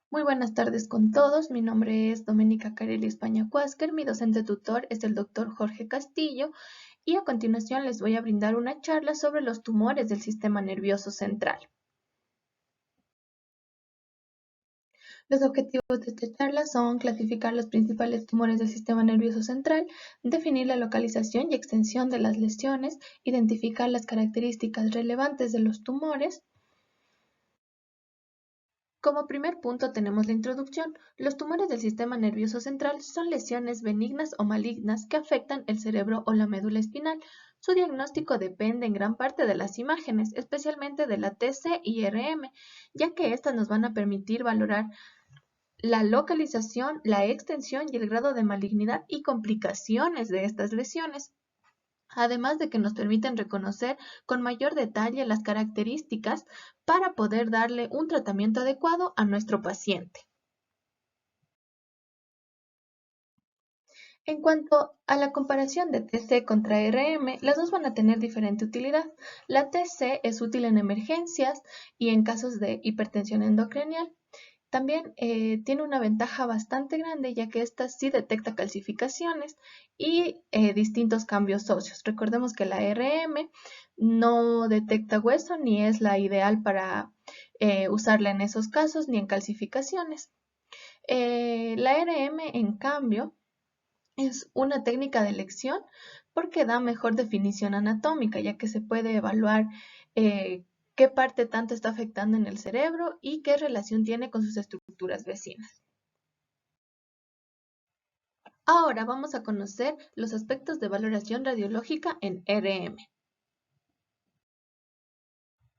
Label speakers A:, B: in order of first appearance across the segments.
A: Muy buenas tardes con todos. Mi nombre es Doménica Carelli España Cuásquer. Mi docente tutor es el doctor Jorge Castillo y a continuación les voy a brindar una charla sobre los tumores del sistema nervioso central. Los objetivos de esta charla son clasificar los principales tumores del sistema nervioso central, definir la localización y extensión de las lesiones, identificar las características relevantes de los tumores. Como primer punto tenemos la introducción. Los tumores del sistema nervioso central son lesiones benignas o malignas que afectan el cerebro o la médula espinal. Su diagnóstico depende en gran parte de las imágenes, especialmente de la TC y RM, ya que estas nos van a permitir valorar la localización, la extensión y el grado de malignidad y complicaciones de estas lesiones, además de que nos permiten reconocer con mayor detalle las características para poder darle un tratamiento adecuado a nuestro paciente. En cuanto a la comparación de TC contra RM, las dos van a tener diferente utilidad. La TC es útil en emergencias y en casos de hipertensión endocrinal. También tiene una ventaja bastante grande, ya que ésta sí detecta calcificaciones y distintos cambios óseos. Recordemos que la RM no detecta hueso ni es la ideal para usarla en esos casos ni en calcificaciones. La RM, en cambio, es una técnica de elección porque da mejor definición anatómica, ya que se puede evaluar eh, qué parte tanto está afectando en el cerebro y qué relación tiene con sus estructuras vecinas. Ahora vamos a conocer los aspectos de valoración radiológica en RM.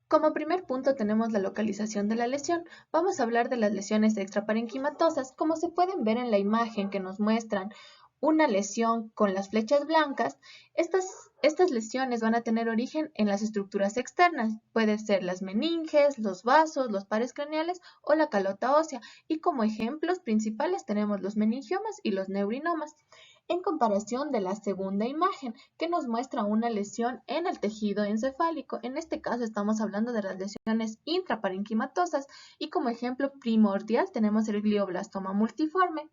A: Como primer punto tenemos la localización de la lesión. Vamos a hablar de las lesiones extraparenquimatosas. Como se pueden ver en la imagen que nos muestran una lesión con las flechas blancas, estas lesiones van a tener origen en las estructuras externas. Pueden ser las meninges, los vasos, los pares craneales o la calota ósea. Y como ejemplos principales tenemos los meningiomas y los neurinomas, en comparación de la segunda imagen, que nos muestra una lesión en el tejido encefálico. En este caso estamos hablando de las lesiones intraparenquimatosas y como ejemplo primordial tenemos el glioblastoma multiforme.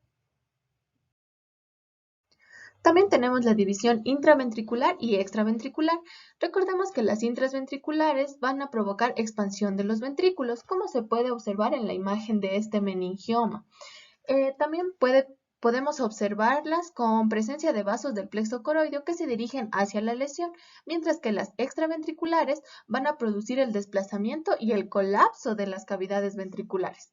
A: También tenemos la división intraventricular y extraventricular. Recordemos que las intraventriculares van a provocar expansión de los ventrículos, como se puede observar en la imagen de este meningioma. También podemos observarlas con presencia de vasos del plexo coroideo que se dirigen hacia la lesión, mientras que las extraventriculares van a producir el desplazamiento y el colapso de las cavidades ventriculares.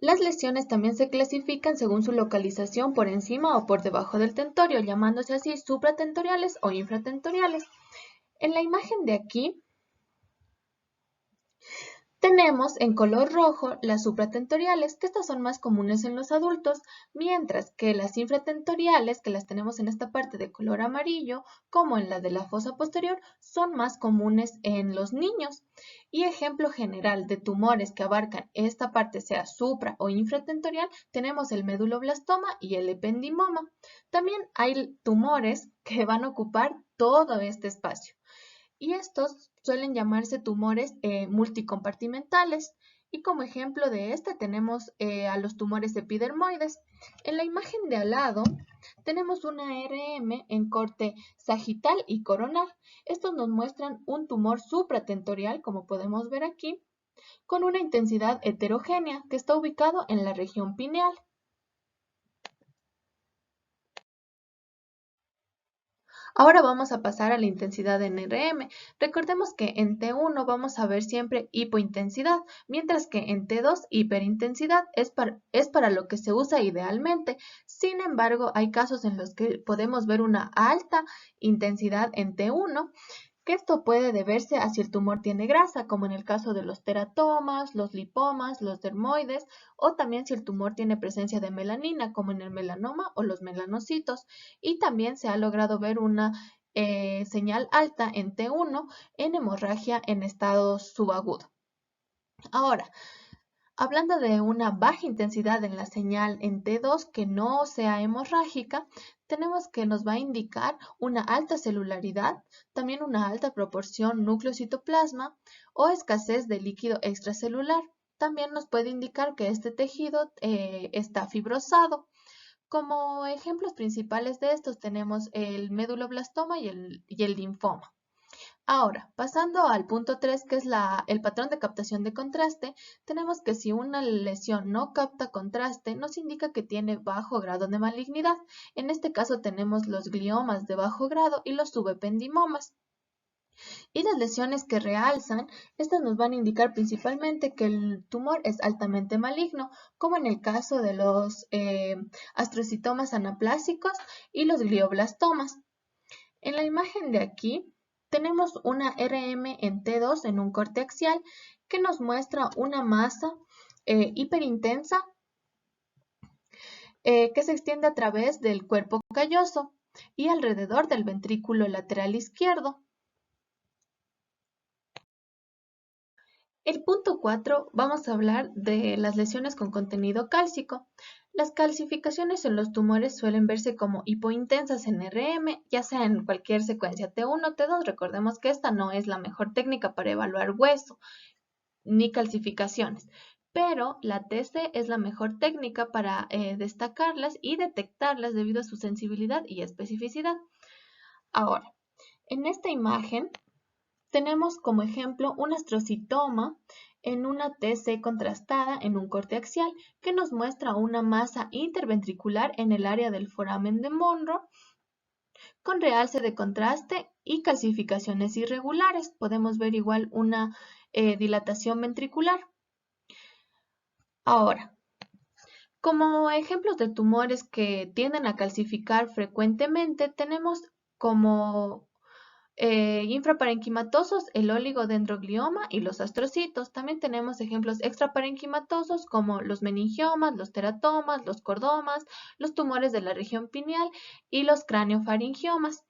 A: Las lesiones también se clasifican según su localización por encima o por debajo del tentorio, llamándose así supratentoriales o infratentoriales. En la imagen de aquí tenemos en color rojo las supratentoriales, que estas son más comunes en los adultos, mientras que las infratentoriales, que las tenemos en esta parte de color amarillo, como en la de la fosa posterior, son más comunes en los niños. Y ejemplo general de tumores que abarcan esta parte, sea supra o infratentorial, tenemos el meduloblastoma y el ependimoma. También hay tumores que van a ocupar todo este espacio y estos suelen llamarse tumores multicompartimentales. Y como ejemplo de este tenemos a los tumores epidermoides. En la imagen de al lado tenemos una RM en corte sagital y coronal. Estos nos muestran un tumor supratentorial, como podemos ver aquí, con una intensidad heterogénea que está ubicado en la región pineal. Ahora vamos a pasar a la intensidad en RM. Recordemos que en T1 vamos a ver siempre hipointensidad, mientras que en T2 hiperintensidad es para lo que se usa idealmente. Sin embargo, hay casos en los que podemos ver una alta intensidad en T1, que esto puede deberse a si el tumor tiene grasa, como en el caso de los teratomas, los lipomas, los dermoides, o también si el tumor tiene presencia de melanina, como en el melanoma o los melanocitos. Y también se ha logrado ver una señal alta en T1 en hemorragia en estado subagudo. Ahora, hablando de una baja intensidad en la señal en T2 que no sea hemorrágica, tenemos que nos va a indicar una alta celularidad, también una alta proporción núcleo-citoplasma o escasez de líquido extracelular. También nos puede indicar que este tejido está fibrosado. Como ejemplos principales de estos tenemos el meduloblastoma y el linfoma. Ahora, pasando al punto 3, que es el patrón de captación de contraste, tenemos que si una lesión no capta contraste, nos indica que tiene bajo grado de malignidad. En este caso tenemos los gliomas de bajo grado y los subependimomas. Y las lesiones que realzan, estas nos van a indicar principalmente que el tumor es altamente maligno, como en el caso de los astrocitomas anaplásicos y los glioblastomas. En la imagen de aquí tenemos una RM en T2 en un corte axial que nos muestra una masa hiperintensa que se extiende a través del cuerpo calloso y alrededor del ventrículo lateral izquierdo. El punto 4, vamos a hablar de las lesiones con contenido cálcico. Las calcificaciones en los tumores suelen verse como hipointensas en RM, ya sea en cualquier secuencia T1 o T2. Recordemos que esta no es la mejor técnica para evaluar hueso ni calcificaciones, pero la TC es la mejor técnica para destacarlas y detectarlas debido a su sensibilidad y especificidad. Ahora, en esta imagen tenemos como ejemplo un astrocitoma en una TC contrastada en un corte axial que nos muestra una masa interventricular en el área del foramen de Monro con realce de contraste y calcificaciones irregulares. Podemos ver igual una dilatación ventricular. Ahora, como ejemplos de tumores que tienden a calcificar frecuentemente, tenemos como infraparenquimatosos, el oligodendroglioma y los astrocitos. También tenemos ejemplos extraparenquimatosos como los meningiomas, los teratomas, los cordomas, los tumores de la región pineal y los craneofaringiomas.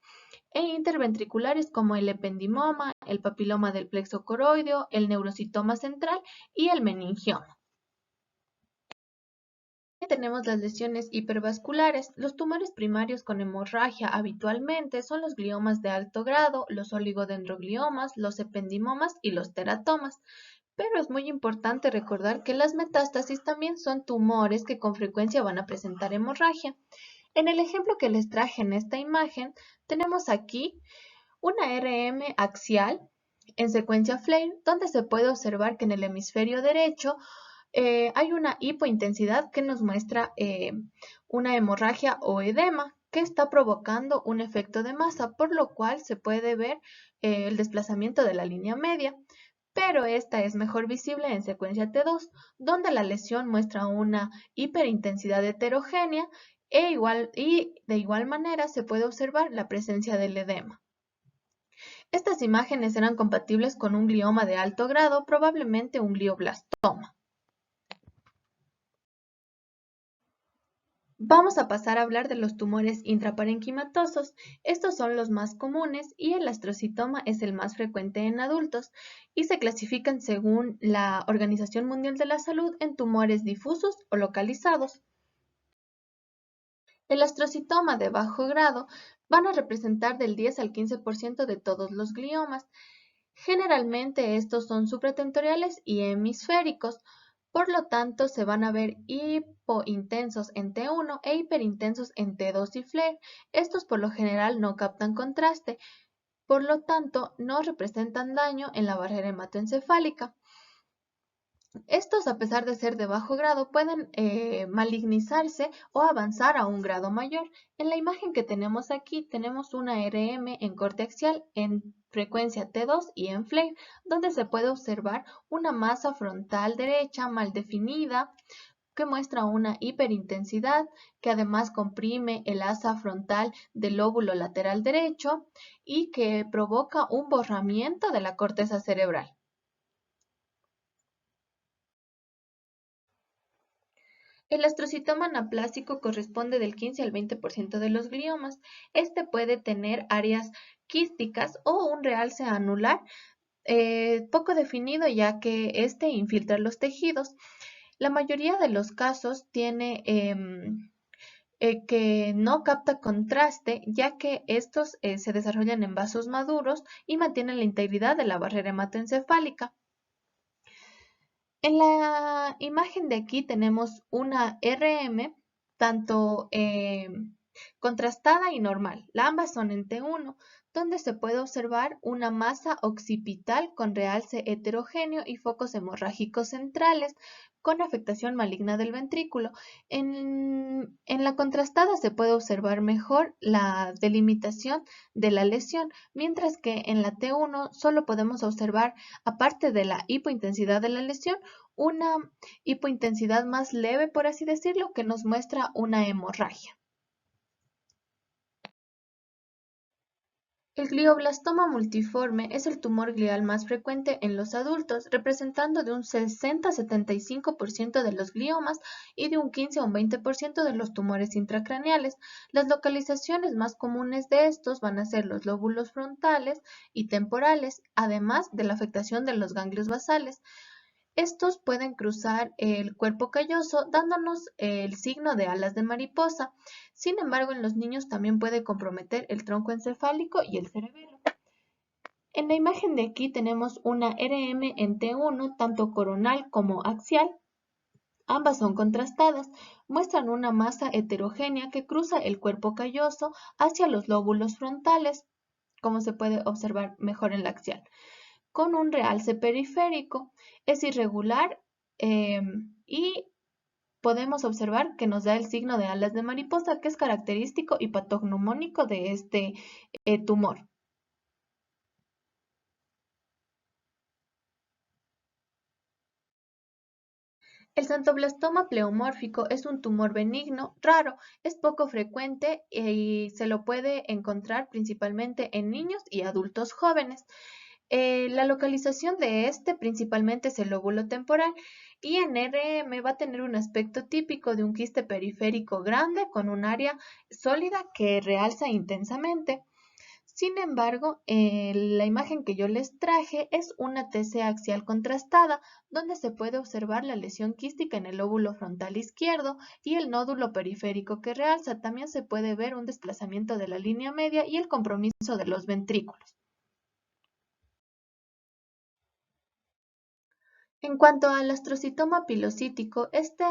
A: E interventriculares como el ependimoma, el papiloma del plexo coroideo, el neurocitoma central y el meningioma. Tenemos las lesiones hipervasculares. Los tumores primarios con hemorragia habitualmente son los gliomas de alto grado, los oligodendrogliomas, los ependimomas y los teratomas. Pero es muy importante recordar que las metástasis también son tumores que con frecuencia van a presentar hemorragia. En el ejemplo que les traje en esta imagen, tenemos aquí una RM axial en secuencia Flare, donde se puede observar que en el hemisferio derecho hay una hipointensidad que nos muestra una hemorragia o edema que está provocando un efecto de masa, por lo cual se puede ver el desplazamiento de la línea media. Pero esta es mejor visible en secuencia T2, donde la lesión muestra una hiperintensidad heterogénea y de igual manera se puede observar la presencia del edema. Estas imágenes eran compatibles con un glioma de alto grado, probablemente un glioblastoma. Vamos a pasar a hablar de los tumores intraparenquimatosos. Estos son los más comunes y el astrocitoma es el más frecuente en adultos y se clasifican según la Organización Mundial de la Salud en tumores difusos o localizados. El astrocitoma de bajo grado van a representar del 10 al 15% de todos los gliomas. Generalmente estos son supratentoriales y hemisféricos. Por lo tanto, se van a ver hipointensos en T1 e hiperintensos en T2 y FLAIR. Estos por lo general no captan contraste, por lo tanto no representan daño en la barrera hematoencefálica. Estos, a pesar de ser de bajo grado, pueden malignizarse o avanzar a un grado mayor. En la imagen que tenemos aquí, tenemos una RM en corte axial en frecuencia T2 y en FLAIR, donde se puede observar una masa frontal derecha mal definida que muestra una hiperintensidad que además comprime el asa frontal del lóbulo lateral derecho y que provoca un borramiento de la corteza cerebral. El astrocitoma anaplásico corresponde del 15 al 20% de los gliomas. Este puede tener áreas quísticas o un realce anular poco definido, ya que este infiltra los tejidos. La mayoría de los casos tiene que no capta contraste, ya que estos se desarrollan en vasos maduros y mantienen la integridad de la barrera hematoencefálica. En la imagen de aquí tenemos una RM, tanto contrastada y normal. Ambas son en T1, donde se puede observar una masa occipital con realce heterogéneo y focos hemorrágicos centrales con afectación maligna del ventrículo. En la contrastada se puede observar mejor la delimitación de la lesión, mientras que en la T1 solo podemos observar, aparte de la hipointensidad de la lesión, una hipointensidad más leve, por así decirlo, que nos muestra una hemorragia. El glioblastoma multiforme es el tumor glial más frecuente en los adultos, representando de un 60-75% de los gliomas y de un 15 a un 20% de los tumores intracraneales. Las localizaciones más comunes de estos van a ser los lóbulos frontales y temporales, además de la afectación de los ganglios basales. Estos pueden cruzar el cuerpo calloso dándonos el signo de alas de mariposa. Sin embargo, en los niños también puede comprometer el tronco encefálico y el cerebelo. En la imagen de aquí tenemos una RM en T1, tanto coronal como axial. Ambas son contrastadas, muestran una masa heterogénea que cruza el cuerpo calloso hacia los lóbulos frontales, como se puede observar mejor en la axial, con un realce periférico. Es irregular y podemos observar que nos da el signo de alas de mariposa, que es característico y patognomónico de este tumor. El xantoblastoma pleomórfico es un tumor benigno, raro, es poco frecuente y se lo puede encontrar principalmente en niños y adultos jóvenes. La localización de este principalmente es el lóbulo temporal y en RM va a tener un aspecto típico de un quiste periférico grande con un área sólida que realza intensamente. Sin embargo, la imagen que yo les traje es una TC axial contrastada, donde se puede observar la lesión quística en el lóbulo frontal izquierdo y el nódulo periférico que realza. También se puede ver un desplazamiento de la línea media y el compromiso de los ventrículos. En cuanto al astrocitoma pilocítico, este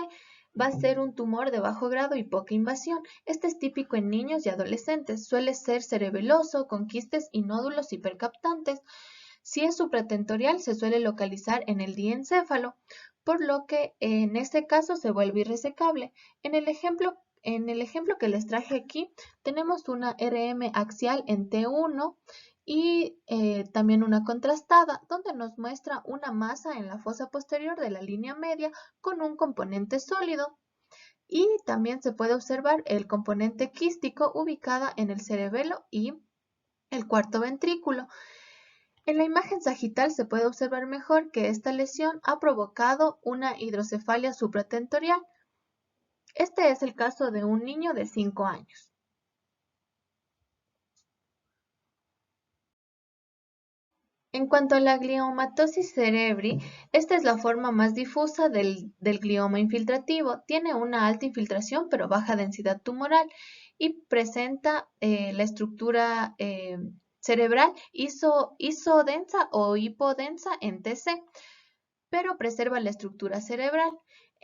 A: va a ser un tumor de bajo grado y poca invasión. Este es típico en niños y adolescentes. Suele ser cerebeloso, con quistes y nódulos hipercaptantes. Si es supratentorial, se suele localizar en el diencéfalo, por lo que en este caso se vuelve irresecable. En el ejemplo que les traje aquí, tenemos una RM axial en T1 y también una contrastada, donde nos muestra una masa en la fosa posterior de la línea media con un componente sólido. Y también se puede observar el componente quístico ubicada en el cerebelo y el cuarto ventrículo. En la imagen sagital se puede observar mejor que esta lesión ha provocado una hidrocefalia supratentorial. Este es el caso de un niño de 5 años. En cuanto a la gliomatosis cerebri, esta es la forma más difusa del glioma infiltrativo. Tiene una alta infiltración pero baja densidad tumoral y presenta la estructura cerebral isodensa o hipodensa en TC, pero preserva la estructura cerebral.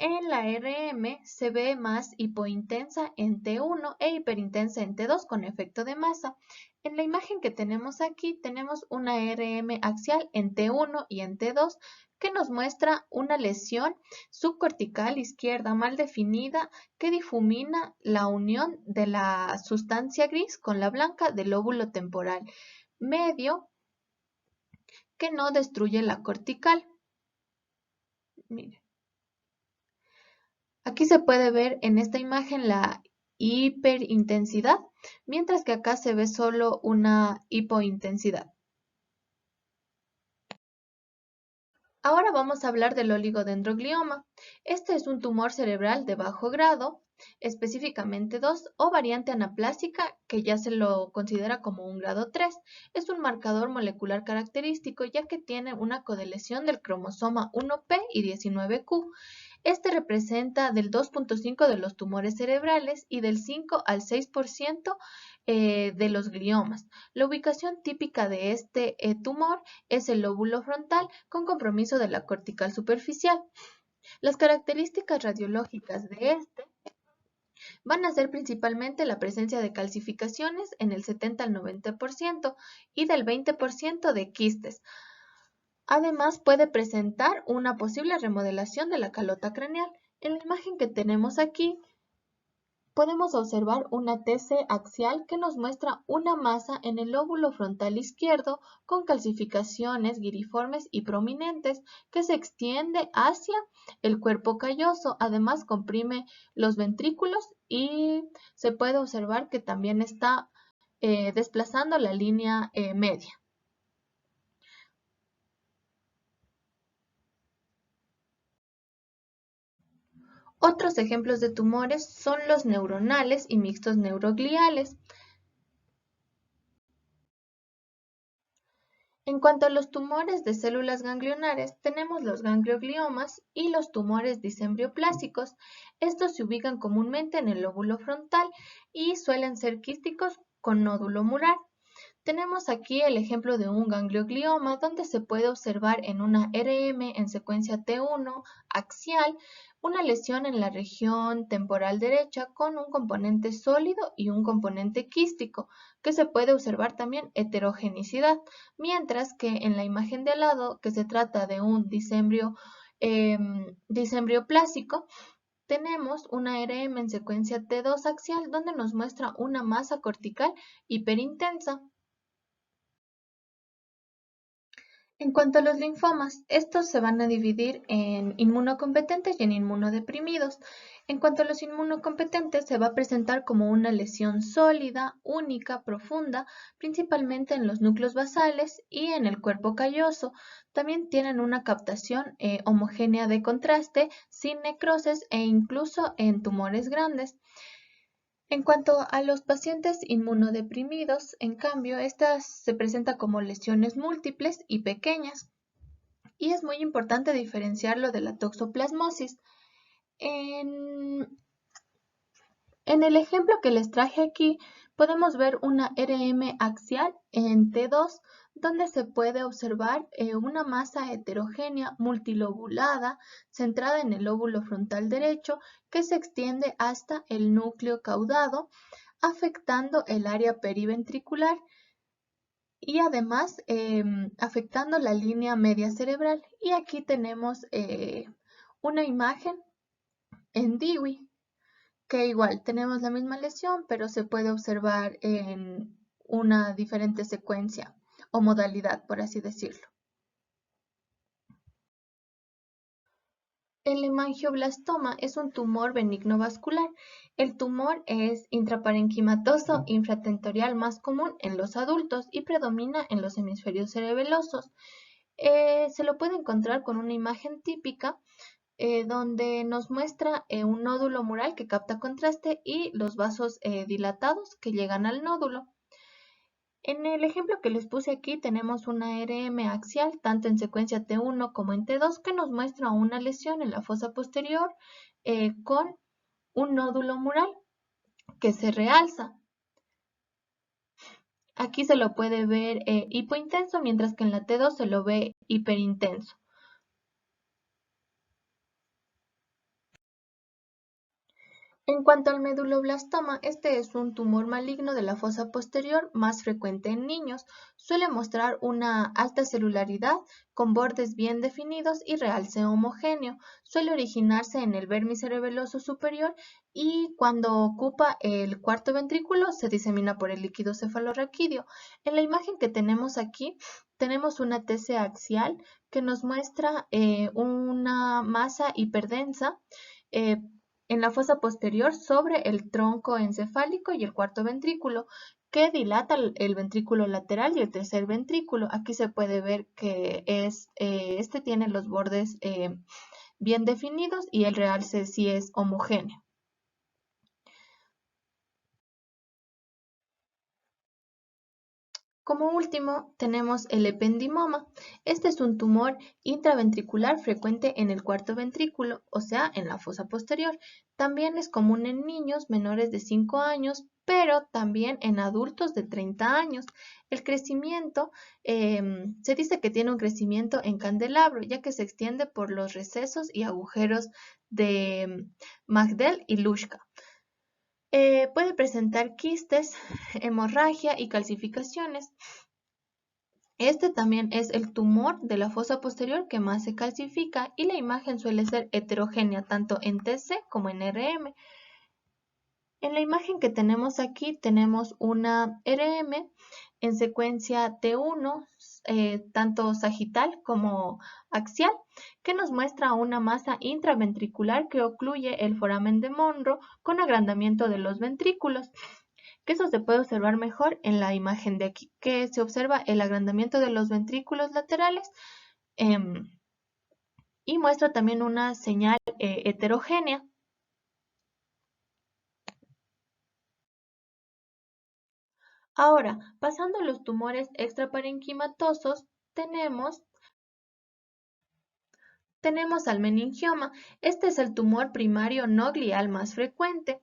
A: En la RM se ve más hipointensa en T1 e hiperintensa en T2 con efecto de masa. En la imagen que tenemos aquí tenemos una RM axial en T1 y en T2 que nos muestra una lesión subcortical izquierda mal definida que difumina la unión de la sustancia gris con la blanca del lóbulo temporal medio que no destruye la cortical. Mire. Aquí se puede ver en esta imagen la hiperintensidad, mientras que acá se ve solo una hipointensidad. Ahora vamos a hablar del oligodendroglioma. Este es un tumor cerebral de bajo grado específicamente 2, o variante anaplásica, que ya se lo considera como un grado 3. Es un marcador molecular característico ya que tiene una codeleción del cromosoma 1p y 19q. Este representa del 2.5 de los tumores cerebrales y del 5 al 6% de los gliomas. La ubicación típica de este tumor es el lóbulo frontal con compromiso de la cortical superficial. Las características radiológicas de este van a ser principalmente la presencia de calcificaciones en el 70 al 90% y del 20% de quistes. Además, puede presentar una posible remodelación de la calota craneal. En la imagen que tenemos aquí, podemos observar una TC axial que nos muestra una masa en el lóbulo frontal izquierdo con calcificaciones giriformes y prominentes que se extiende hacia el cuerpo calloso. Además, comprime los ventrículos y se puede observar que también está desplazando la línea media. Otros ejemplos de tumores son los neuronales y mixtos neurogliales. En cuanto a los tumores de células ganglionares, tenemos los gangliogliomas y los tumores disembrioplásicos. Estos se ubican comúnmente en el lóbulo frontal y suelen ser quísticos con nódulo mural. Tenemos aquí el ejemplo de un ganglioglioma donde se puede observar en una RM en secuencia T1 axial una lesión en la región temporal derecha con un componente sólido y un componente quístico, que se puede observar también heterogenicidad, mientras que en la imagen de al lado, que se trata de un disembrioplásico, tenemos una RM en secuencia T2 axial donde nos muestra una masa cortical hiperintensa. En cuanto a los linfomas, estos se van a dividir en inmunocompetentes y en inmunodeprimidos. En cuanto a los inmunocompetentes, se va a presentar como una lesión sólida, única, profunda, principalmente en los núcleos basales y en el cuerpo calloso. También tienen una captación homogénea de contraste, sin necrosis e incluso en tumores grandes. En cuanto a los pacientes inmunodeprimidos, en cambio, estas se presentan como lesiones múltiples y pequeñas, y es muy importante diferenciarlo de la toxoplasmosis. En, en el ejemplo que les traje aquí, podemos ver una RM axial en T2, donde se puede observar una masa heterogénea multilobulada centrada en el lóbulo frontal derecho que se extiende hasta el núcleo caudado, afectando el área periventricular y además afectando la línea media cerebral. Y aquí tenemos una imagen en DIWI, que igual tenemos la misma lesión, pero se puede observar en una diferente secuencia o modalidad, por así decirlo. El hemangioblastoma es un tumor benigno vascular. El tumor es intraparenquimatoso infratentorial más común en los adultos y predomina en los hemisferios cerebelosos. Se lo puede encontrar con una imagen típica donde nos muestra un nódulo mural que capta contraste y los vasos dilatados que llegan al nódulo. En el ejemplo que les puse aquí tenemos una RM axial, tanto en secuencia T1 como en T2, que nos muestra una lesión en la fosa posterior con un nódulo mural que se realza. Aquí se lo puede ver hipointenso, mientras que en la T2 se lo ve hiperintenso. En cuanto al meduloblastoma, este es un tumor maligno de la fosa posterior más frecuente en niños. Suele mostrar una alta celularidad con bordes bien definidos y realce homogéneo. Suele originarse en el vermis cerebeloso superior y cuando ocupa el cuarto ventrículo se disemina por el líquido cefalorraquídeo. En la imagen que tenemos aquí tenemos una TC axial que nos muestra una masa hiperdensa en la fosa posterior sobre el tronco encefálico y el cuarto ventrículo, que dilata el ventrículo lateral y el tercer ventrículo. Aquí se puede ver que este tiene los bordes bien definidos y el realce sí es homogéneo. Como último, tenemos el ependimoma. Este es un tumor intraventricular frecuente en el cuarto ventrículo, o sea, en la fosa posterior. También es común en niños menores de 5 años, pero también en adultos de 30 años. El crecimiento se dice que tiene un crecimiento en candelabro, ya que se extiende por los recesos y agujeros de Magdel y Luschka. Puede presentar quistes, hemorragia y calcificaciones. Este también es el tumor de la fosa posterior que más se calcifica y la imagen suele ser heterogénea tanto en TC como en RM. En la imagen que tenemos aquí tenemos una RM en secuencia T1, tanto sagital como axial, que nos muestra una masa intraventricular que ocluye el foramen de Monro con agrandamiento de los ventrículos, que eso se puede observar mejor en la imagen de aquí, que se observa el agrandamiento de los ventrículos laterales y muestra también una señal heterogénea. Ahora, pasando a los tumores extraparenquimatosos, tenemos al meningioma. Este es el tumor primario no glial más frecuente,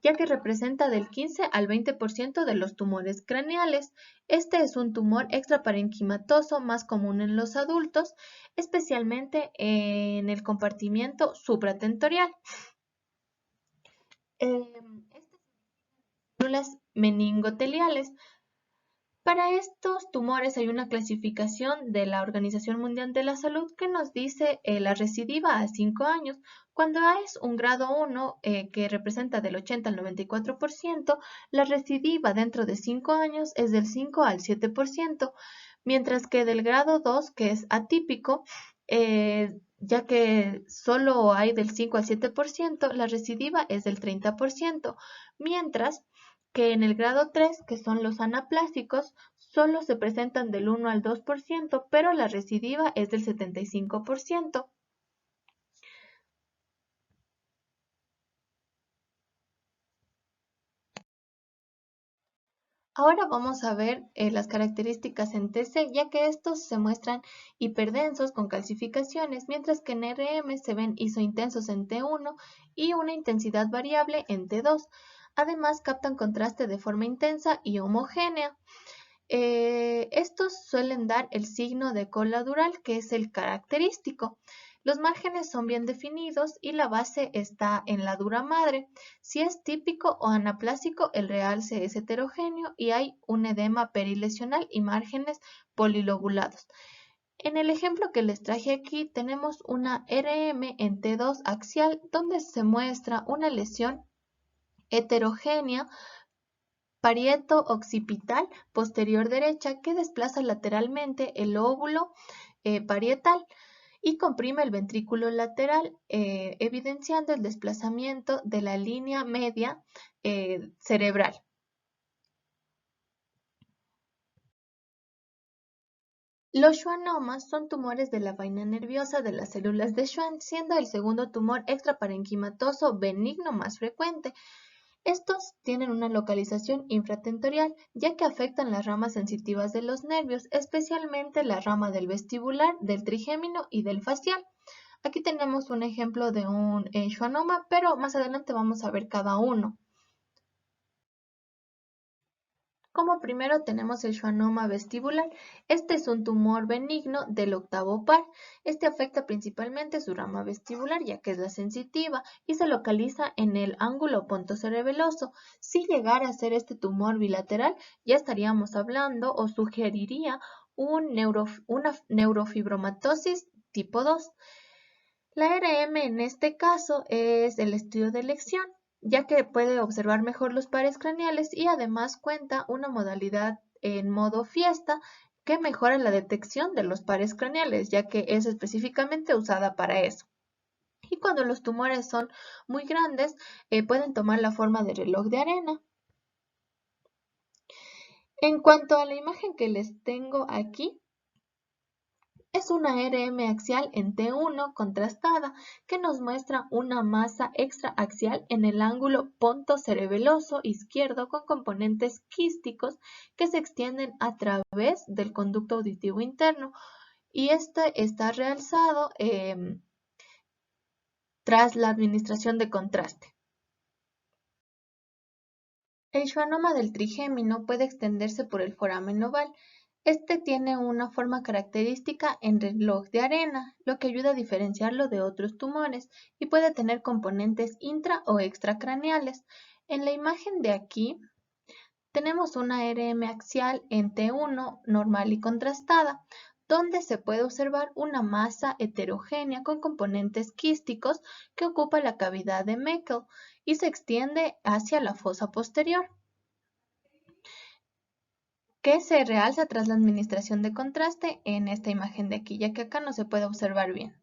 A: ya que representa del 15 al 20% de los tumores craneales. Este es un tumor extraparenquimatoso más común en los adultos, especialmente en el compartimiento supratentorial. Estas células meningoteliales. Para estos tumores hay una clasificación de la Organización Mundial de la Salud que nos dice la recidiva a 5 años. Cuando es un grado 1 que representa del 80 al 94%, la recidiva dentro de 5 años es del 5 al 7%, mientras que del grado 2, que es atípico, ya que solo hay del 5 al 7%, la recidiva es del 30%, mientras que en el grado 3, que son los anaplásicos, solo se presentan del 1 al 2%, pero la recidiva es del 75%. Ahora vamos a ver las características en TC, ya que estos se muestran hiperdensos con calcificaciones, mientras que en RM se ven isointensos en T1 y una intensidad variable en T2. Además, captan contraste de forma intensa y homogénea. Estos suelen dar el signo de cola dural, que es el característico. Los márgenes son bien definidos y la base está en la dura madre. Si es típico o anaplásico, el realce es heterogéneo y hay un edema perilesional y márgenes polilobulados. En el ejemplo que les traje aquí tenemos una RM en T2 axial donde se muestra una lesión heterogénea parieto-occipital posterior derecha que desplaza lateralmente el lóbulo parietal y comprime el ventrículo lateral, evidenciando el desplazamiento de la línea media cerebral. Los schwannomas son tumores de la vaina nerviosa de las células de Schwann, siendo el segundo tumor extraparenquimatoso benigno más frecuente. Estos tienen una localización infratentorial, ya que afectan las ramas sensitivas de los nervios, especialmente la rama del vestibular, del trigémino y del facial. Aquí tenemos un ejemplo de un schwannoma, pero más adelante vamos a ver cada uno. Como primero tenemos el schwannoma vestibular. Este es un tumor benigno del octavo par. Este afecta principalmente su rama vestibular, ya que es la sensitiva, y se localiza en el ángulo pontocerebeloso. Si llegara a ser este tumor bilateral, ya estaríamos hablando o sugeriría una neurofibromatosis tipo 2. La RM en este caso es el estudio de elección, ya que puede observar mejor los pares craneales y además cuenta una modalidad en modo fiesta que mejora la detección de los pares craneales, ya que es específicamente usada para eso. Y cuando los tumores son muy grandes, pueden tomar la forma de reloj de arena. En cuanto a la imagen que les tengo aquí, Es una RM axial en T1 contrastada que nos muestra una masa extraaxial en el ángulo pontocerebeloso izquierdo con componentes quísticos que se extienden a través del conducto auditivo interno y este está realzado tras la administración de contraste. El schwannoma del trigémino puede extenderse por el foramen oval. Este tiene una forma característica en reloj de arena, lo que ayuda a diferenciarlo de otros tumores y puede tener componentes intra o extracraneales. En la imagen de aquí tenemos una RM axial en T1 normal y contrastada, donde se puede observar una masa heterogénea con componentes quísticos que ocupa la cavidad de Meckel y se extiende hacia la fosa posterior, que se realza tras la administración de contraste en esta imagen de aquí, ya que acá no se puede observar bien.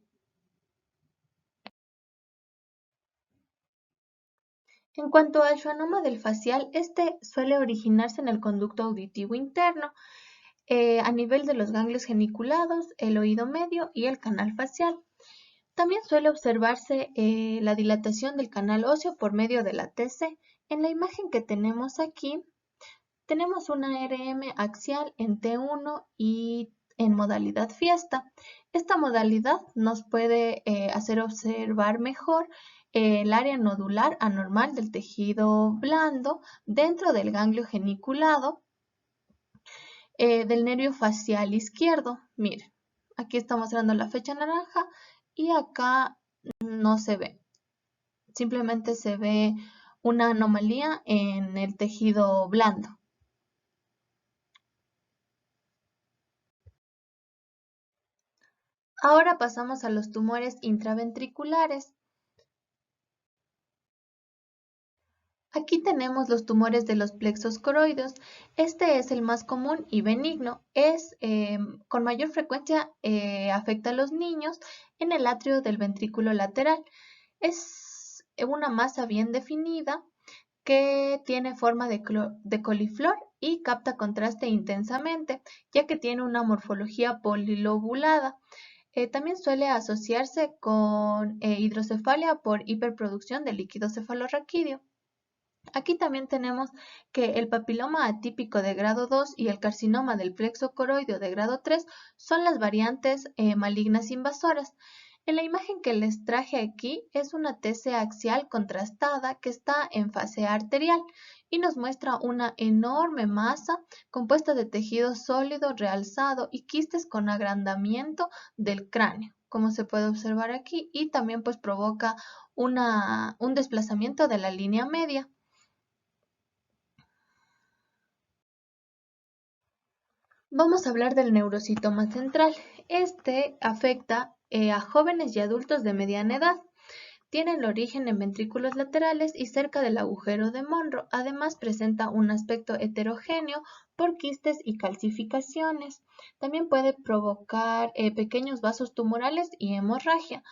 A: En cuanto al schwannoma del facial, este suele originarse en el conducto auditivo interno, a nivel de los ganglios geniculados, el oído medio y el canal facial. También suele observarse la dilatación del canal óseo por medio de la TC. En la imagen que tenemos aquí, tenemos una RM axial en T1 y en modalidad fiesta. Esta modalidad nos puede hacer observar mejor el área nodular anormal del tejido blando dentro del ganglio geniculado del nervio facial izquierdo. Mire, aquí está mostrando la fecha naranja y acá no se ve. Simplemente se ve una anomalía en el tejido blando. Ahora pasamos a los tumores intraventriculares. Aquí tenemos los tumores de los plexos coroides. Este es el más común y benigno. Es con mayor frecuencia afecta a los niños en el atrio del ventrículo lateral. Es una masa bien definida que tiene forma de coliflor y capta contraste intensamente, ya que tiene una morfología polilobulada. También suele asociarse con hidrocefalia por hiperproducción de líquido cefalorraquídeo. Aquí también tenemos que el papiloma atípico de grado 2 y el carcinoma del plexo coroideo de grado 3 son las variantes malignas invasoras. En la imagen que les traje aquí es una TC axial contrastada que está en fase arterial y nos muestra una enorme masa compuesta de tejido sólido realzado y quistes con agrandamiento del cráneo, como se puede observar aquí, y también pues provoca un desplazamiento de la línea media. Vamos a hablar del neurocitoma central. Este afecta a jóvenes y adultos de mediana edad. Tiene el origen en ventrículos laterales y cerca del agujero de Monro. Además presenta un aspecto heterogéneo por quistes y calcificaciones. También puede provocar pequeños vasos tumorales y hemorragia.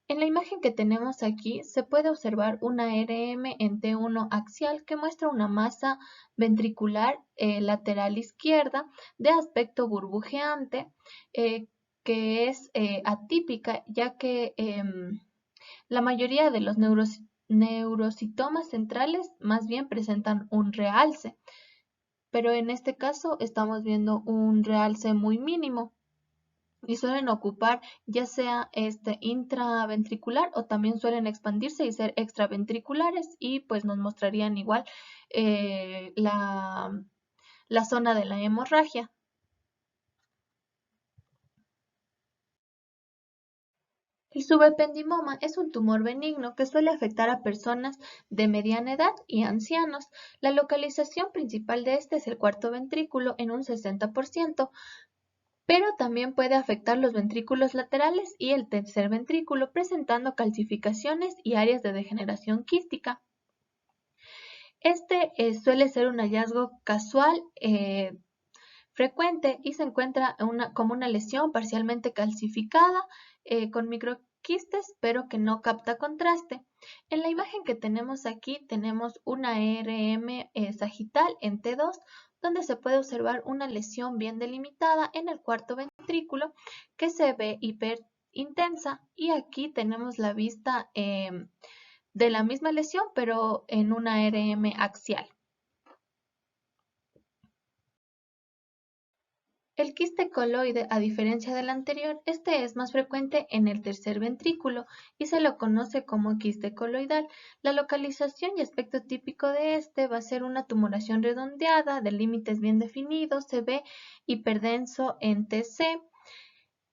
A: En la imagen que tenemos aquí se puede observar una RM en T1 axial que muestra una masa ventricular lateral izquierda de aspecto burbujeante que es atípica ya que la mayoría de los neurocitomas centrales más bien presentan un realce, pero en este caso estamos viendo un realce muy mínimo y suelen ocupar ya sea intraventricular o también suelen expandirse y ser extraventriculares y pues nos mostrarían igual la zona de la hemorragia. El subependimoma es un tumor benigno que suele afectar a personas de mediana edad y ancianos. La localización principal de este es el cuarto ventrículo en un 60%, pero también puede afectar los ventrículos laterales y el tercer ventrículo, presentando calcificaciones y áreas de degeneración quística. Este suele ser un hallazgo casual frecuente y se encuentra como una lesión parcialmente calcificada con microquistes, pero que no capta contraste. En la imagen que tenemos aquí tenemos una RM sagital en T2, donde se puede observar una lesión bien delimitada en el cuarto ventrículo. ventrículo que se ve hiperintensa, y aquí tenemos la vista de la misma lesión pero en una RM axial. El quiste coloide, a diferencia del anterior, este es más frecuente en el tercer ventrículo y se lo conoce como quiste coloidal. La localización y aspecto típico de este va a ser una tumoración redondeada de límites bien definidos, se ve hiperdenso en TC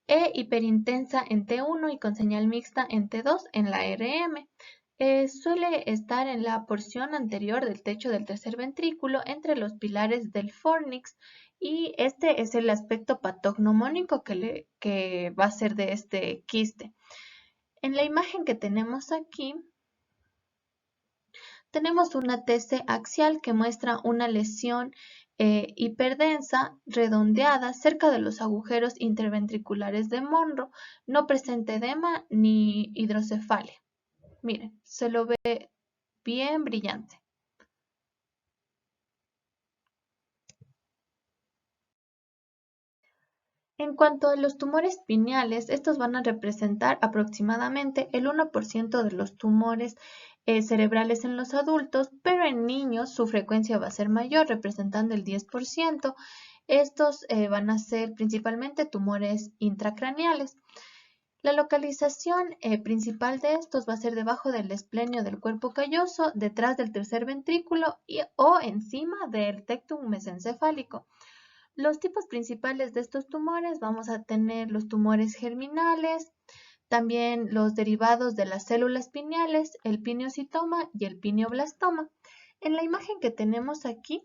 A: e hiperintensa en T1 y con señal mixta en T2 en la RM. Suele estar en la porción anterior del techo del tercer ventrículo entre los pilares del fornix, y este es el aspecto patognomónico que va a ser de este quiste. En la imagen que tenemos aquí, tenemos una TC axial que muestra una lesión hiperdensa, redondeada, cerca de los agujeros interventriculares de Monro. No presenta edema ni hidrocefalia. Miren, se lo ve bien brillante. En cuanto a los tumores pineales, estos van a representar aproximadamente el 1% de los tumores cerebrales en los adultos, pero en niños su frecuencia va a ser mayor, representando el 10%. Estos van a ser principalmente tumores intracraneales. La localización principal de estos va a ser debajo del esplenio del cuerpo calloso, detrás del tercer ventrículo o encima del tectum mesencefálico. Los tipos principales de estos tumores vamos a tener los tumores germinales, también los derivados de las células pineales, el pineocitoma y el pineoblastoma. En la imagen que tenemos aquí,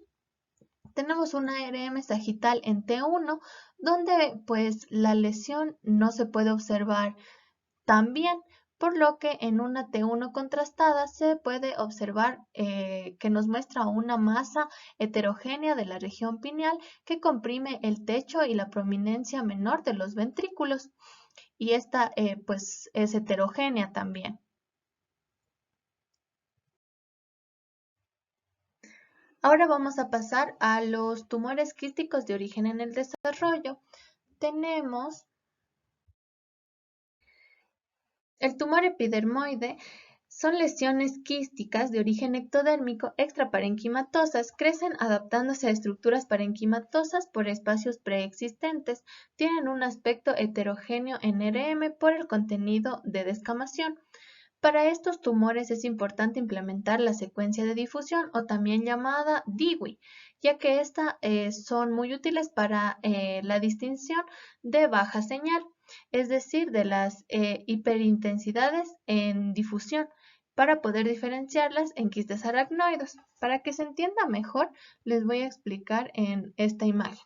A: tenemos una RM sagital en T1, donde pues la lesión no se puede observar tan bien, por lo que en una T1 contrastada se puede observar que nos muestra una masa heterogénea de la región pineal que comprime el techo y la prominencia menor de los ventrículos, y esta pues es heterogénea también. Ahora vamos a pasar a los tumores quísticos de origen en el desarrollo. Tenemos el tumor epidermoide. Son lesiones quísticas de origen ectodérmico extraparenquimatosas. Crecen adaptándose a estructuras parenquimatosas por espacios preexistentes. Tienen un aspecto heterogéneo en RM por el contenido de descamación. Para estos tumores es importante implementar la secuencia de difusión, o también llamada DIWI, ya que estas son muy útiles para la distinción de baja señal, es decir, de las hiperintensidades en difusión, para poder diferenciarlas en quistes aracnoides. Para que se entienda mejor, les voy a explicar en esta imagen.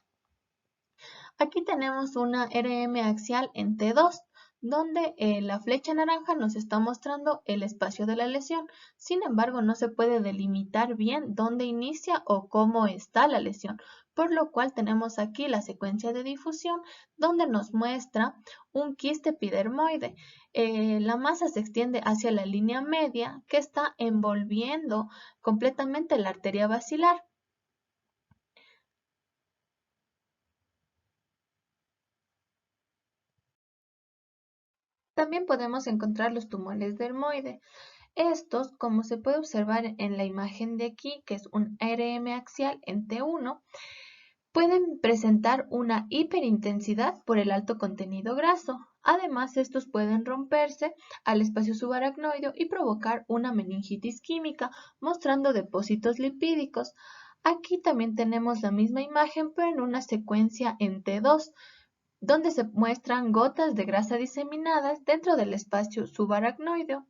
A: Aquí tenemos una RM axial en T2, donde la flecha naranja nos está mostrando el espacio de la lesión. Sin embargo, no se puede delimitar bien dónde inicia o cómo está la lesión, por lo cual tenemos aquí la secuencia de difusión, donde nos muestra un quiste epidermoide. La masa se extiende hacia la línea media, que está envolviendo completamente la arteria basilar. También podemos encontrar los tumores dermoide. Estos, como se puede observar en la imagen de aquí, que es un RM axial en T1, pueden presentar una hiperintensidad por el alto contenido graso. Además, estos pueden romperse al espacio subaracnoideo y provocar una meningitis química, mostrando depósitos lipídicos. Aquí también tenemos la misma imagen, pero en una secuencia en T2, donde se muestran gotas de grasa diseminadas dentro del espacio subaracnoideo.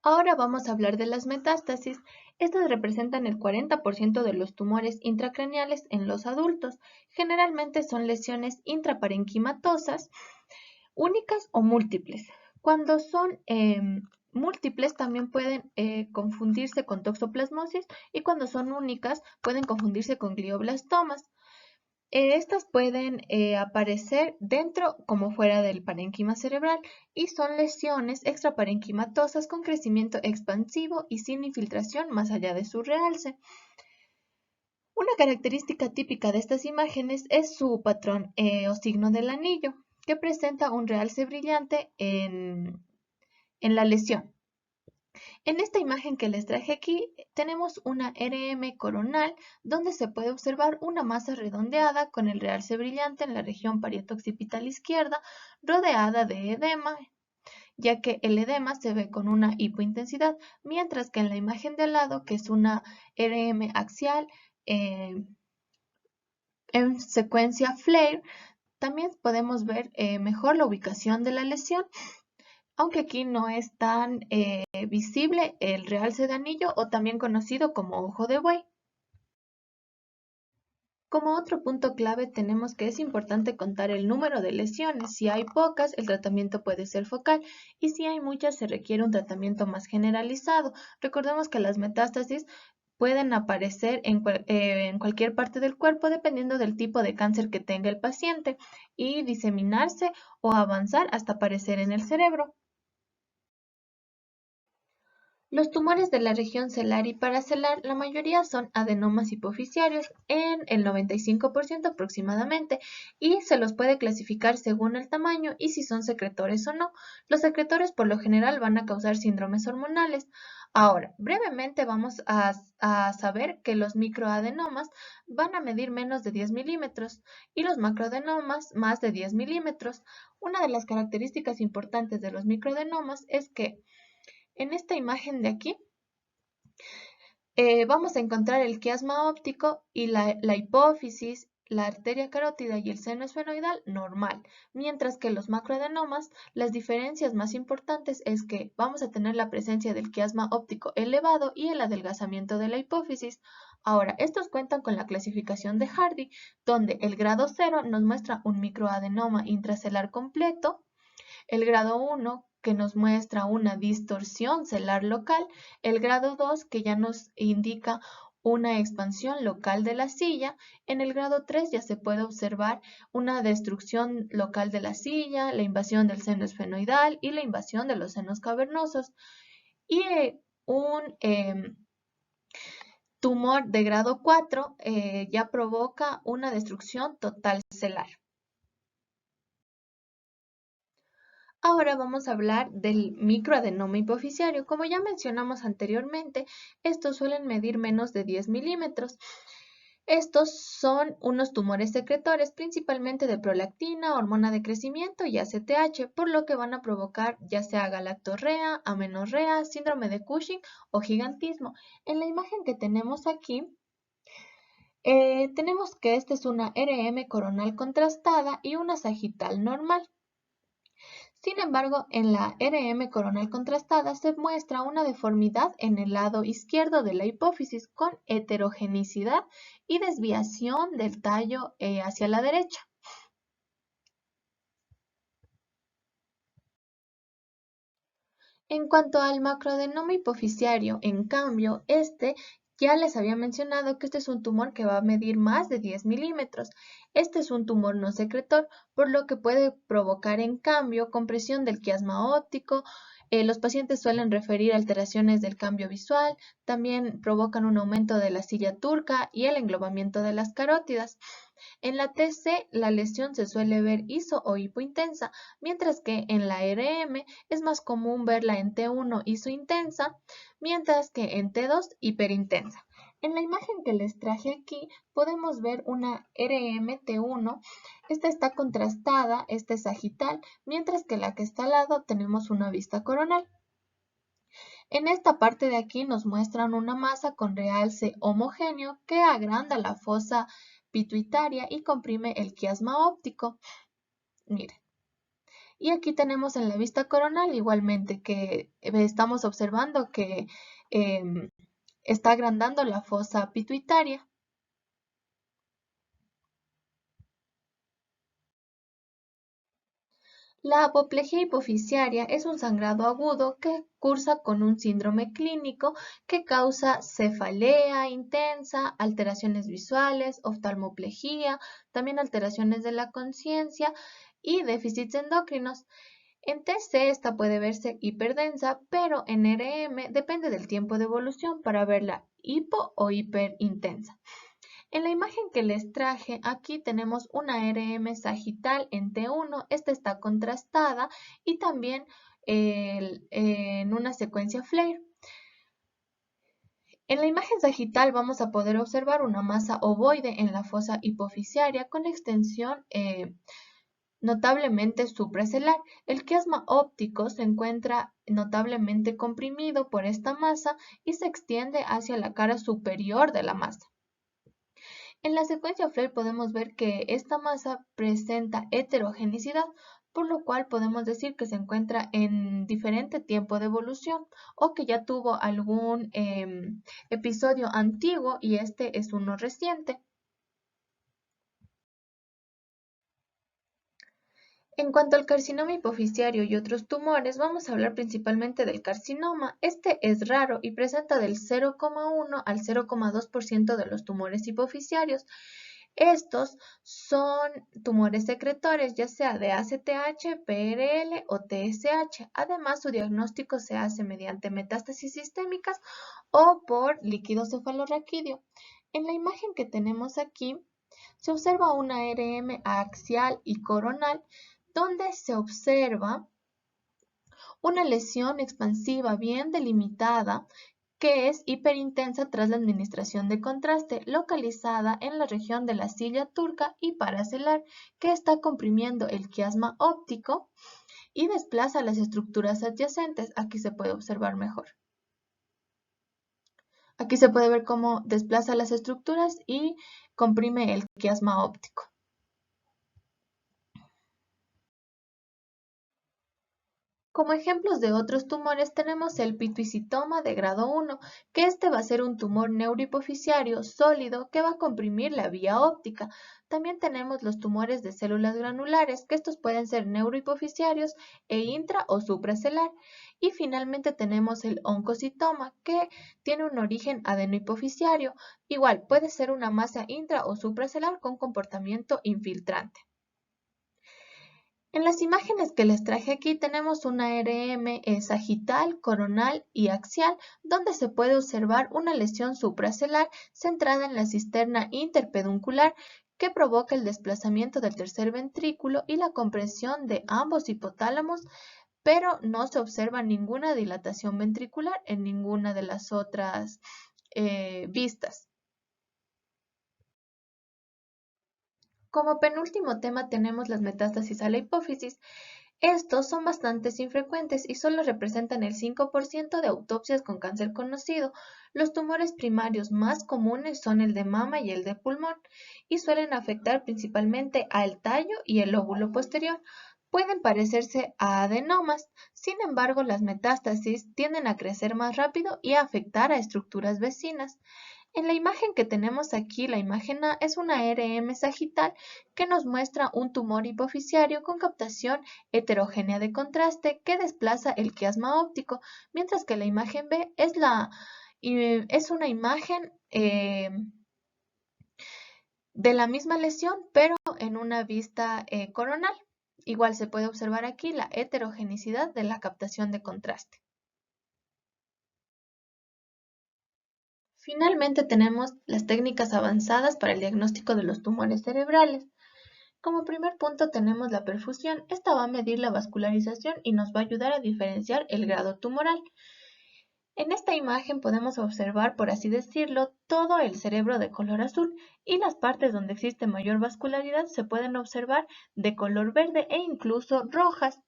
A: Ahora vamos a hablar de las metástasis. Estas representan el 40% de los tumores intracraneales en los adultos. Generalmente son lesiones intraparenquimatosas, únicas o múltiples. Cuando son múltiples también pueden confundirse con toxoplasmosis, y cuando son únicas pueden confundirse con glioblastomas. Estas pueden aparecer dentro como fuera del parénquima cerebral y son lesiones extraparenquimatosas con crecimiento expansivo y sin infiltración más allá de su realce. Una característica típica de estas imágenes es su patrón o signo del anillo, que presenta un realce brillante en la lesión. En esta imagen que les traje aquí tenemos una RM coronal donde se puede observar una masa redondeada con el realce brillante en la región parieto-occipital izquierda, rodeada de edema, ya que el edema se ve con una hipointensidad, mientras que en la imagen de al lado, que es una RM axial en secuencia flare, también podemos ver mejor la ubicación de la lesión, aunque aquí no es tan visible el realce de anillo o también conocido como ojo de buey. Como otro punto clave tenemos que es importante contar el número de lesiones. Si hay pocas, el tratamiento puede ser focal y si hay muchas, se requiere un tratamiento más generalizado. Recordemos que las metástasis pueden aparecer en cualquier parte del cuerpo dependiendo del tipo de cáncer que tenga el paciente y diseminarse o avanzar hasta aparecer en el cerebro. Los tumores de la región celar y paracelar, la mayoría son adenomas hipoficiarios en el 95% aproximadamente y se los puede clasificar según el tamaño y si son secretores o no. Los secretores por lo general van a causar síndromes hormonales. Ahora, brevemente vamos a saber que los microadenomas van a medir menos de 10 milímetros y los macroadenomas más de 10 milímetros. Una de las características importantes de los microadenomas es que en esta imagen de aquí vamos a encontrar el quiasma óptico y la hipófisis, la arteria carótida y el seno esfenoidal normal, mientras que los macroadenomas, las diferencias más importantes es que vamos a tener la presencia del quiasma óptico elevado y el adelgazamiento de la hipófisis. Ahora, estos cuentan con la clasificación de Hardy, donde el grado 0 nos muestra un microadenoma intracelular completo, el grado 1 que nos muestra una distorsión celular local, el grado 2 que ya nos indica una expansión local de la silla, en el grado 3 ya se puede observar una destrucción local de la silla, la invasión del seno esfenoidal y la invasión de los senos cavernosos. Y un tumor de grado 4 ya provoca una destrucción total celular. Ahora vamos a hablar del microadenoma hipoficiario. Como ya mencionamos anteriormente, estos suelen medir menos de 10 milímetros. Estos son unos tumores secretores principalmente de prolactina, hormona de crecimiento y ACTH, por lo que van a provocar ya sea galactorrea, amenorrea, síndrome de Cushing o gigantismo. En la imagen que tenemos aquí, tenemos que esta es una RM coronal contrastada y una sagital normal. Sin embargo, en la RM coronal contrastada se muestra una deformidad en el lado izquierdo de la hipófisis con heterogenicidad y desviación del tallo hacia la derecha. En cuanto al macroadenoma hipoficiario, en cambio, ya les había mencionado que este es un tumor que va a medir más de 10 milímetros. Este es un tumor no secretor, por lo que puede provocar en cambio compresión del quiasma óptico. Los pacientes suelen referir alteraciones del cambio visual, también provocan un aumento de la silla turca y el englobamiento de las carótidas. En la TC, la lesión se suele ver iso o hipointensa, mientras que en la RM es más común verla en T1 isointensa, mientras que en T2 hiperintensa. En la imagen que les traje aquí podemos ver una RM T1, esta está contrastada, esta es sagital, mientras que la que está al lado tenemos una vista coronal. En esta parte de aquí nos muestran una masa con realce homogéneo que agranda la fosa pituitaria y comprime el quiasma óptico. Miren. Y aquí tenemos en la vista coronal igualmente que estamos observando que está agrandando la fosa pituitaria. La apoplejía hipoficiaria es un sangrado agudo que cursa con un síndrome clínico que causa cefalea intensa, alteraciones visuales, oftalmoplejía, también alteraciones de la conciencia y déficits endocrinos. En TC esta puede verse hiperdensa, pero en RM depende del tiempo de evolución para verla hipo o hiperintensa. En la imagen que les traje, aquí tenemos una RM sagital en T1, esta está contrastada y también en una secuencia Flare. En la imagen sagital vamos a poder observar una masa ovoide en la fosa hipofisiaria con extensión notablemente supracelular. El quiasma óptico se encuentra notablemente comprimido por esta masa y se extiende hacia la cara superior de la masa. En la secuencia Flare podemos ver que esta masa presenta heterogenicidad, por lo cual podemos decir que se encuentra en diferente tiempo de evolución o que ya tuvo algún episodio antiguo y este es uno reciente. En cuanto al carcinoma hipoficiario y otros tumores, vamos a hablar principalmente del carcinoma. Este es raro y presenta del 0,1 al 0,2% de los tumores hipoficiarios. Estos son tumores secretores, ya sea de ACTH, PRL o TSH. Además, su diagnóstico se hace mediante metástasis sistémicas o por líquido cefalorraquídeo. En la imagen que tenemos aquí, se observa una RM axial y coronal, donde se observa una lesión expansiva bien delimitada que es hiperintensa tras la administración de contraste, localizada en la región de la silla turca y paracelar, que está comprimiendo el quiasma óptico y desplaza las estructuras adyacentes. Aquí se puede observar mejor. Aquí se puede ver cómo desplaza las estructuras y comprime el quiasma óptico. Como ejemplos de otros tumores tenemos el pituicitoma de grado 1, que este va a ser un tumor neurohipofisiario sólido que va a comprimir la vía óptica. También tenemos los tumores de células granulares, que estos pueden ser neurohipofisiarios e intra o supracelular. Y finalmente tenemos el oncocitoma, que tiene un origen adenohipofisiario. Igual puede ser una masa intra o supracelular con comportamiento infiltrante. En las imágenes que les traje aquí tenemos una RM sagital, coronal y axial, donde se puede observar una lesión supracelular centrada en la cisterna interpeduncular que provoca el desplazamiento del tercer ventrículo y la compresión de ambos hipotálamos, pero no se observa ninguna dilatación ventricular en ninguna de las otras vistas. Como penúltimo tema tenemos las metástasis a la hipófisis. Estos son bastante infrecuentes y solo representan el 5% de autopsias con cáncer conocido. Los tumores primarios más comunes son el de mama y el de pulmón y suelen afectar principalmente al tallo y el lóbulo posterior. Pueden parecerse a adenomas, sin embargo las metástasis tienden a crecer más rápido y a afectar a estructuras vecinas. En la imagen que tenemos aquí, la imagen A es una RM sagital que nos muestra un tumor hipofisiario con captación heterogénea de contraste que desplaza el quiasma óptico, mientras que la imagen B es una imagen de la misma lesión, pero en una vista coronal. Igual se puede observar aquí la heterogeneidad de la captación de contraste. Finalmente tenemos las técnicas avanzadas para el diagnóstico de los tumores cerebrales. Como primer punto tenemos la perfusión. Esta va a medir la vascularización y nos va a ayudar a diferenciar el grado tumoral. En esta imagen podemos observar, por así decirlo, todo el cerebro de color azul y las partes donde existe mayor vascularidad se pueden observar de color verde e incluso rojas.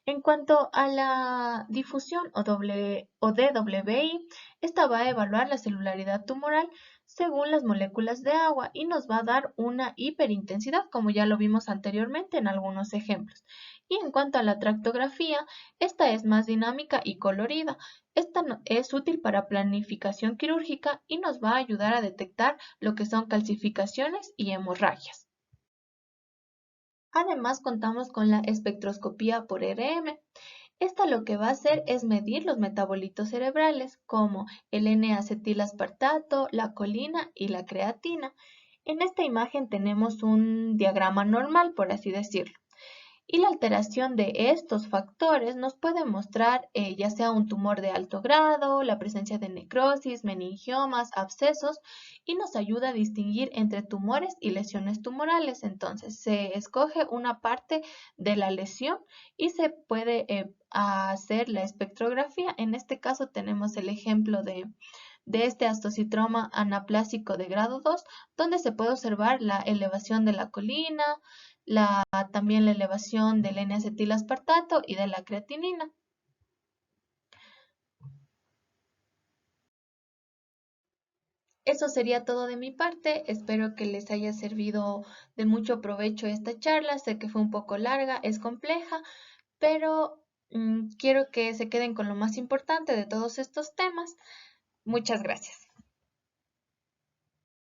A: En cuanto a la difusión o DWI, esta va a evaluar la celularidad tumoral según las moléculas de agua y nos va a dar una hiperintensidad, como ya lo vimos anteriormente en algunos ejemplos. Y en cuanto a la tractografía, esta es más dinámica y colorida. Esta es útil para planificación quirúrgica y nos va a ayudar a detectar lo que son calcificaciones y hemorragias. Además, contamos con la espectroscopía por RM. Esta lo que va a hacer es medir los metabolitos cerebrales como el N-acetilaspartato, la colina y la creatina. En esta imagen tenemos un diagrama normal, por así decirlo. Y la alteración de estos factores nos puede mostrar ya sea un tumor de alto grado, la presencia de necrosis, meningiomas, abscesos, y nos ayuda a distinguir entre tumores y lesiones tumorales. Entonces, se escoge una parte de la lesión y se puede hacer la espectrografía. En este caso tenemos el ejemplo de este astocitroma anaplásico de grado 2, donde se puede observar la elevación de la colina, también la elevación del N-acetilaspartato y de la creatinina. Eso sería todo de mi parte. Espero que les haya servido de mucho provecho esta charla. Sé que fue un poco larga, es compleja, pero quiero que se queden con lo más importante de todos estos temas. Muchas gracias.